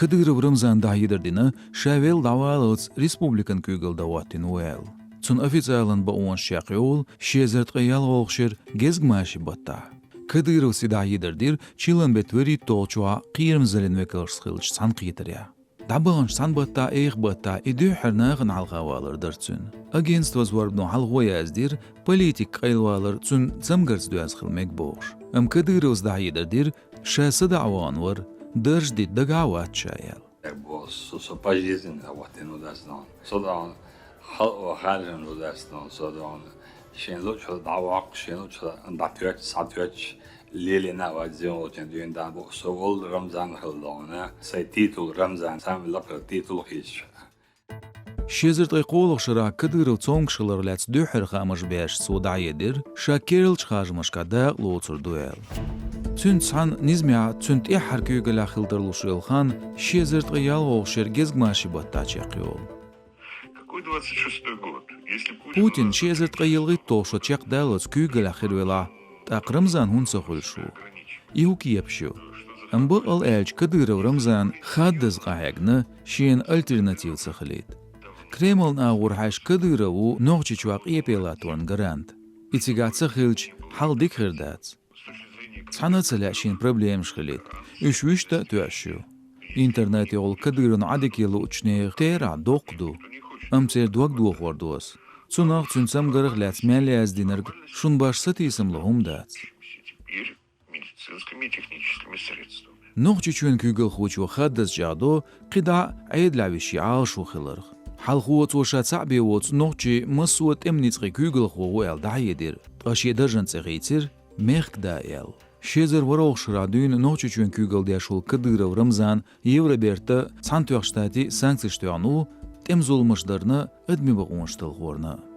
Kadyrov Ramzan dahidirdini Şavel davalıç Respublikan kügül davatin uel. Çün ofitsialen baon şaqyol şezert qayal oğşir gezgmaşi batta. Kadyrov sidahidirdir çilan betveri toçua qiyirmzalin vekılşqılç sanqiytirya. Dabanş sanbatta batta idü hernağın halqavalır çün. Agentstvo zvorbno halqoyazdir politik qaylwalar çün zamgarz düazxilmek boğş. Kadyrov dahidirdir şası davan var дожди догават чаял. Så пожизненно вот и ну дастан. Содан хален ну дастан. Содан шен лучше давак, шен лучше датвет, сатвет лили на вадзион очень дюндан. Совол Рамзан хилдана. Сай титул Рамзан сам лапер титул хич. Şezert qayqolıq şıra Kadyrov çoğunqşılar läts dühür xamış beş sodayedir, şakiril çıxajmışka da loçur duel. Çün san nizmya çünt ihar kügela xildırlışı yılxan, şezert qayal oğşer gezgmaşi batta çaqyol. Какой 26-й год? Если Putin şezert qayılğı toşo çaq dalıç kügela xirvela, taq Ramzan hun soxulşu. İhuki yapşu. Ambu al elç Kadyrov Ramzan xaddız qayagni şen alternativ sıxılit. Kreml'n ağır haş Kadyrovu noğçı çuaq epelatorn garant. İtigat sıxılç haldik xirdat. Sanatçıla şen problem şxilit. Üşvüşte tüaşu. İnterneti ol Kadyrın adikili uçneğ tera doqdu. Amser duaq duaq varduos. Çunaq çünsam garıq lats məli azdinirg şun başsat isimli humdat. теперь медицинскими и техническими средствами. Noğçı çün kügül xuçu xaddız jado qida aydlavishi ağşu xılırg. Halxuot oşa tsabiyot noğçı masuot emnitsqi kügül xuğu el dayedir. Taşye dajın tsəğitir mexk da el. Şezer varoğşıra dün noğçı çün kügül deşul Kadyrov Ramzan Yevroberta Santuaq ştati sanksiya ştüanu temzolmışlarını edmi bağınştıl xorna.